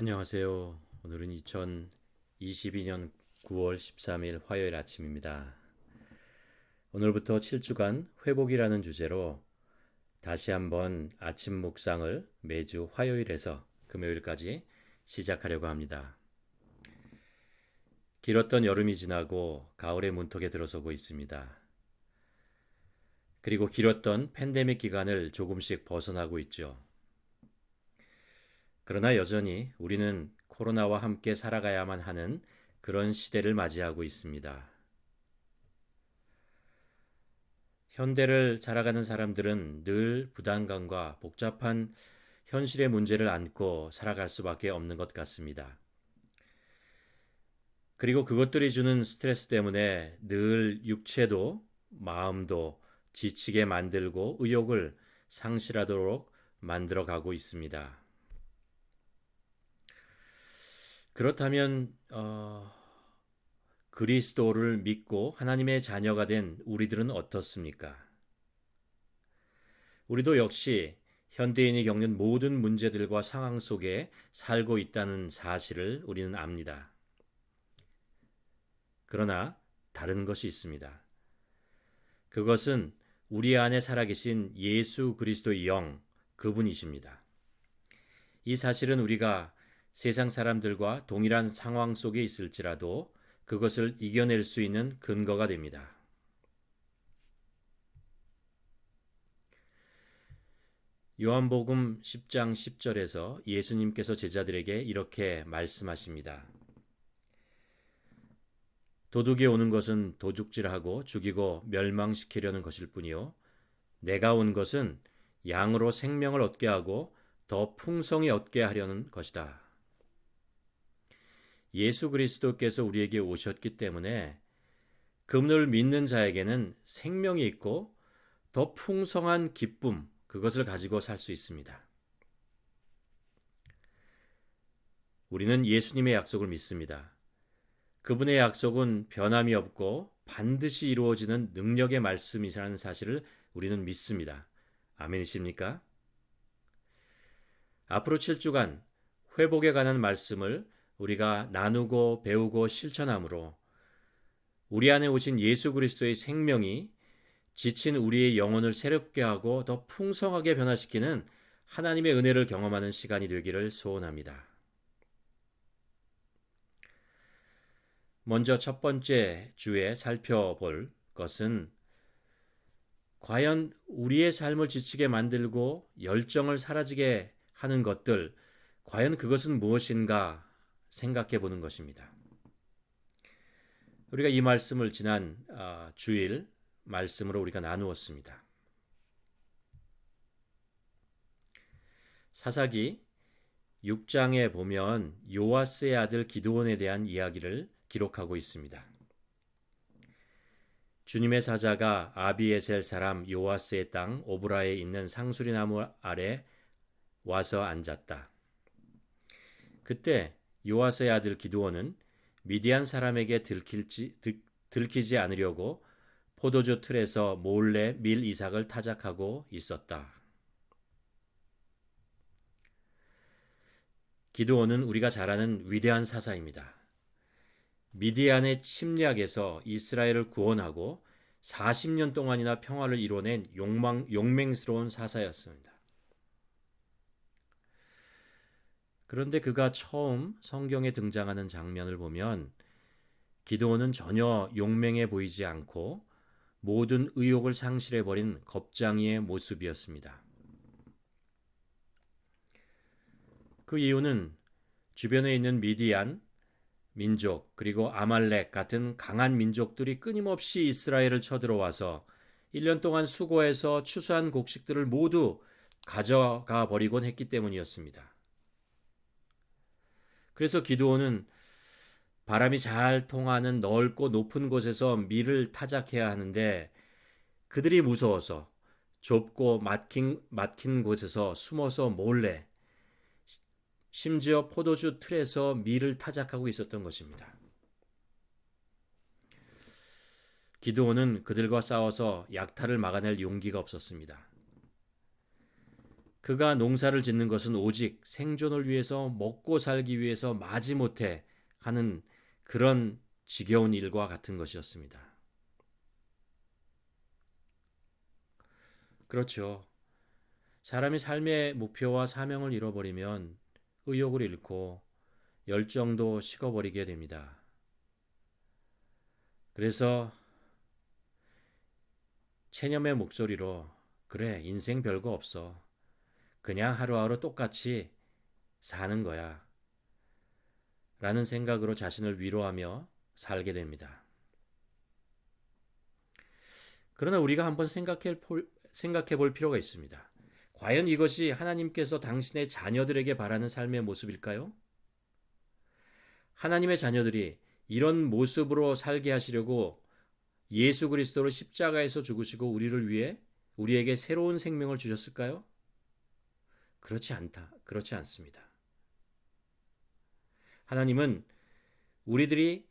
안녕하세요. 오늘은 2022년 9월 13일 화요일 아침입니다. 오늘부터 7주간 회복이라는 주제로 다시 한번 아침 묵상을 매주 화요일에서 금요일까지 시작하려고 합니다. 길었던 여름이 지나고 가을의 문턱에 들어서고 있습니다. 그리고 길었던 팬데믹 기간을 조금씩 벗어나고 있죠. 그러나 여전히 우리는 코로나와 함께 살아가야만 하는 그런 시대를 맞이하고 있습니다. 현대를 살아가는 사람들은 늘 부담감과 복잡한 현실의 문제를 안고 살아갈 수밖에 없는 것 같습니다. 그리고 그것들이 주는 스트레스 때문에 늘 육체도 마음도 지치게 만들고 의욕을 상실하도록 만들어 가고 있습니다. 그렇다면 그리스도를 믿고 하나님의 자녀가 된 우리들은 어떻습니까? 우리도 역시 현대인이 겪는 모든 문제들과 상황 속에 살고 있다는 사실을 우리는 압니다. 그러나 다른 것이 있습니다. 그것은 우리 안에 살아계신 예수 그리스도의 영, 그분이십니다. 이 사실은 우리가 세상 사람들과 동일한 상황 속에 있을지라도 그것을 이겨낼 수 있는 근거가 됩니다. 요한복음 10장 10절에서 예수님께서 제자들에게 이렇게 말씀하십니다. 도둑이 오는 것은 도둑질하고 죽이고 멸망시키려는 것일 뿐이요 내가 온 것은 양으로 생명을 얻게 하고 더 풍성히 얻게 하려는 것이다. 예수 그리스도께서 우리에게 오셨기 때문에 그분을 믿는 자에게는 생명이 있고 더 풍성한 기쁨, 그것을 가지고 살 수 있습니다. 우리는 예수님의 약속을 믿습니다. 그분의 약속은 변함이 없고 반드시 이루어지는 능력의 말씀이라는 사실을 우리는 믿습니다. 아멘이십니까? 앞으로 7주간 회복에 관한 말씀을 우리가 나누고 배우고 실천함으로 우리 안에 오신 예수 그리스도의 생명이 지친 우리의 영혼을 새롭게 하고 더 풍성하게 변화시키는 하나님의 은혜를 경험하는 시간이 되기를 소원합니다. 먼저 첫 번째 주에 살펴볼 것은 과연 우리의 삶을 지치게 만들고 열정을 사라지게 하는 것들, 과연 그것은 무엇인가 생각해 보는 것입니다. 우리가 이 말씀을 지난 주일 말씀으로 우리가 나누었습니다. 사사기 6장에 보면 요아스의 아들 기드온에 대한 이야기를 기록하고 있습니다. 주님의 사자가 아비에셀 사람 요아스의 땅 오브라에 있는 상수리 나무 아래 와서 앉았다. 그때 요아스의 아들 기드온은 미디안 사람에게 들키지 않으려고 포도주 틀에서 몰래 밀 이삭을 타작하고 있었다. 기드온은 우리가 잘 아는 위대한 사사입니다. 미디안의 침략에서 이스라엘을 구원하고 40년 동안이나 평화를 이뤄낸 용맹스러운 사사였습니다. 그런데 그가 처음 성경에 등장하는 장면을 보면 기드온은 전혀 용맹해 보이지 않고 모든 의욕을 상실해버린 겁쟁이의 모습이었습니다. 그 이유는 주변에 있는 미디안 민족 그리고 아말렉 같은 강한 민족들이 끊임없이 이스라엘을 쳐들어와서 1년 동안 수고해서 추수한 곡식들을 모두 가져가 버리곤 했기 때문이었습니다. 그래서 기드온은 바람이 잘 통하는 넓고 높은 곳에서 밀을 타작해야 하는데 그들이 무서워서 좁고 막힌 곳에서 숨어서 몰래 심지어 포도주 틀에서 밀을 타작하고 있었던 것입니다. 기드온은 그들과 싸워서 약탈을 막아낼 용기가 없었습니다. 그가 농사를 짓는 것은 오직 생존을 위해서 먹고 살기 위해서 마지못해 하는 그런 지겨운 일과 같은 것이었습니다. 그렇죠. 사람이 삶의 목표와 사명을 잃어버리면 의욕을 잃고 열정도 식어버리게 됩니다. 그래서 체념의 목소리로 그래, 인생 별거 없어. 그냥 하루하루 똑같이 사는 거야. 라는 생각으로 자신을 위로하며 살게 됩니다. 그러나 우리가 한번 생각해 볼 필요가 있습니다. 과연 이것이 하나님께서 당신의 자녀들에게 바라는 삶의 모습일까요? 하나님의 자녀들이 이런 모습으로 살게 하시려고 예수 그리스도로 십자가에서 죽으시고 우리를 위해 우리에게 새로운 생명을 주셨을까요? 그렇지 않습니다. 하나님은 우리들이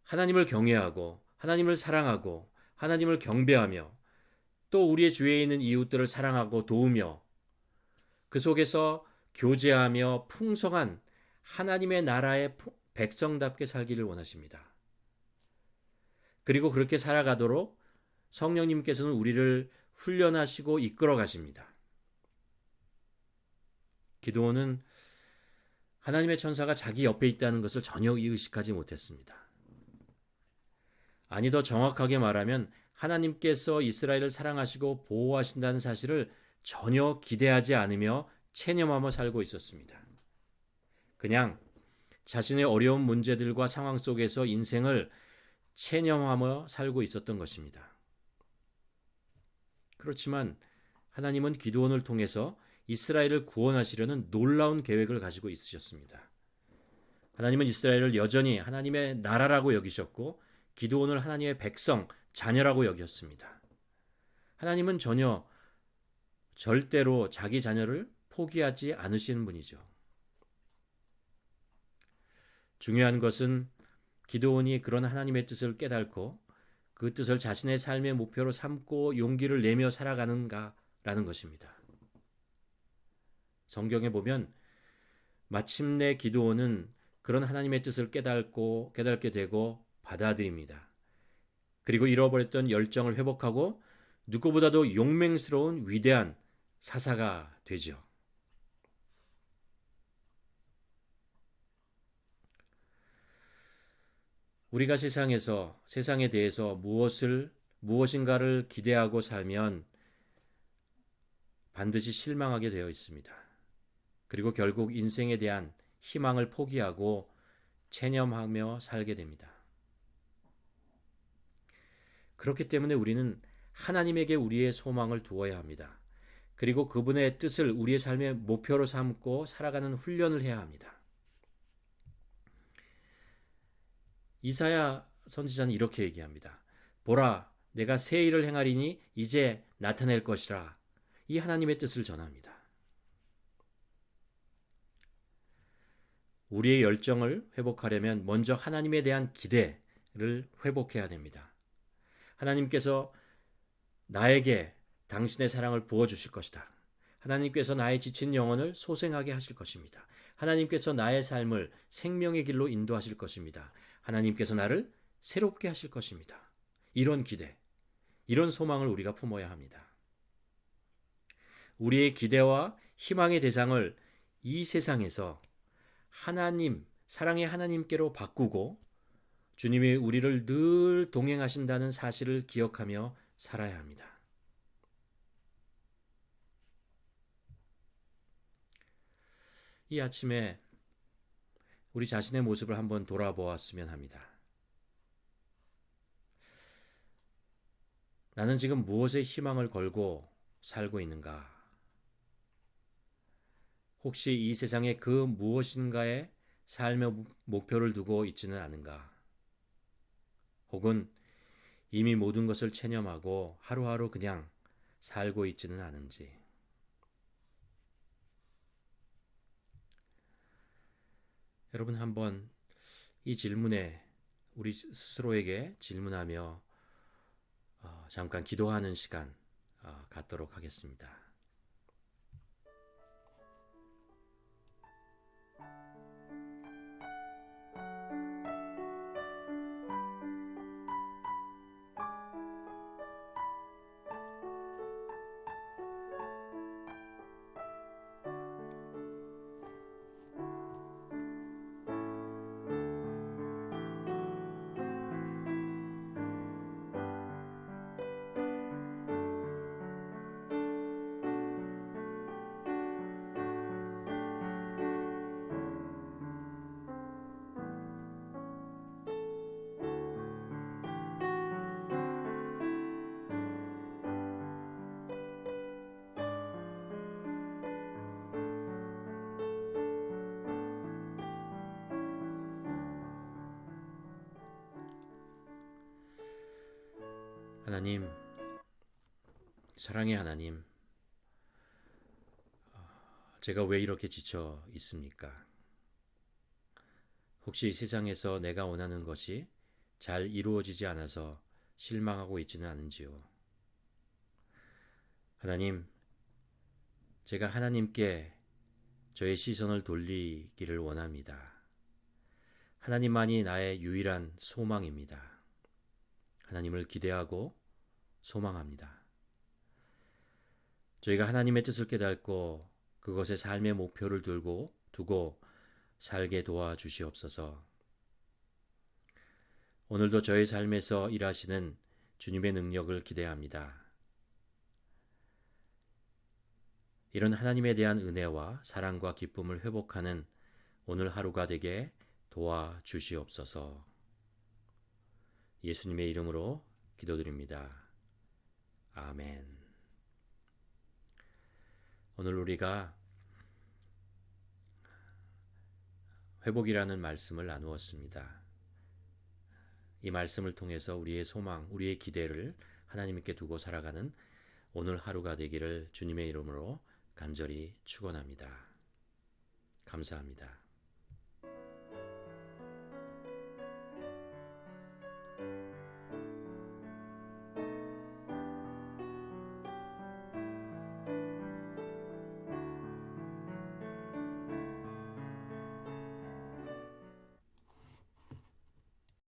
하나님을 경외하고 하나님을 사랑하고 하나님을 경배하며 또 우리의 주위에 있는 이웃들을 사랑하고 도우며 그 속에서 교제하며 풍성한 하나님의 나라의 백성답게 살기를 원하십니다. 그리고 그렇게 살아가도록 성령님께서는 우리를 훈련하시고 이끌어 가십니다. 기드온은 하나님의 천사가 자기 옆에 있다는 것을 전혀 의식하지 못했습니다. 아니, 더 정확하게 말하면 하나님께서 이스라엘을 사랑하시고 보호하신다는 사실을 전혀 기대하지 않으며 체념하며 살고 있었습니다. 그냥 자신의 어려운 문제들과 상황 속에서 인생을 체념하며 살고 있었던 것입니다. 그렇지만 하나님은 기드온을 통해서 이스라엘을 구원하시려는 놀라운 계획을 가지고 있으셨습니다. 하나님은 이스라엘을 여전히 하나님의 나라라고 여기셨고 기드온을 하나님의 백성, 자녀라고 여겼습니다. 하나님은 절대로 자기 자녀를 포기하지 않으시는 분이죠. 중요한 것은 기드온이 그런 하나님의 뜻을 깨닫고 그 뜻을 자신의 삶의 목표로 삼고 용기를 내며 살아가는가라는 것입니다. 성경에 보면 마침내 기드온은 그런 하나님의 뜻을 깨닫게 되고 받아들입니다. 그리고 잃어버렸던 열정을 회복하고 누구보다도 용맹스러운 위대한 사사가 되죠. 우리가 세상에 대해서 무엇인가를 기대하고 살면 반드시 실망하게 되어 있습니다. 그리고 결국 인생에 대한 희망을 포기하고 체념하며 살게 됩니다. 그렇기 때문에 우리는 하나님에게 우리의 소망을 두어야 합니다. 그리고 그분의 뜻을 우리의 삶의 목표로 삼고 살아가는 훈련을 해야 합니다. 이사야 선지자는 이렇게 얘기합니다. 보라, 내가 새 일을 행하리니 이제 나타낼 것이라. 이 하나님의 뜻을 전합니다. 우리의 열정을 회복하려면 먼저 하나님에 대한 기대를 회복해야 됩니다. 하나님께서 나에게 당신의 사랑을 부어주실 것이다. 하나님께서 나의 지친 영혼을 소생하게 하실 것입니다. 하나님께서 나의 삶을 생명의 길로 인도하실 것입니다. 하나님께서 나를 새롭게 하실 것입니다. 이런 기대, 이런 소망을 우리가 품어야 합니다. 우리의 기대와 희망의 대상을 이 세상에서 사랑의 하나님께로 바꾸고 주님이 우리를 늘 동행하신다는 사실을 기억하며 살아야 합니다. 이 아침에 우리 자신의 모습을 한번 돌아보았으면 합니다. 나는 지금 무엇에 희망을 걸고 살고 있는가? 혹시 이 세상에 그 무엇인가에 삶의 목표를 두고 있지는 않은가? 혹은 이미 모든 것을 체념하고 하루하루 그냥 살고 있지는 않은지. 여러분 한번 이 질문에 우리 스스로에게 질문하며 잠깐 기도하는 시간 갖도록 하겠습니다. 하나님, 사랑의 하나님, 제가 왜 이렇게 지쳐 있습니까? 혹시 세상에서 내가 원하는 것이 잘 이루어지지 않아서 실망하고 있지는 않은지요? 하나님, 제가 하나님께 저의 시선을 돌리기를 원합니다. 하나님만이 나의 유일한 소망입니다. 하나님을 기대하고 소망합니다. 저희가 하나님의 뜻을 깨닫고 그것에 삶의 목표를 두고 살게 도와주시옵소서. 오늘도 저의 삶에서 일하시는 주님의 능력을 기대합니다. 이런 하나님에 대한 은혜와 사랑과 기쁨을 회복하는 오늘 하루가 되게 도와주시옵소서. 예수님의 이름으로 기도드립니다. 아멘. 오늘 우리가 회복이라는 말씀을 나누었습니다. 이 말씀을 통해서 우리의 소망, 우리의 기대를 하나님께 두고 살아가는 오늘 하루가 되기를 주님의 이름으로 간절히 축원합니다. 감사합니다.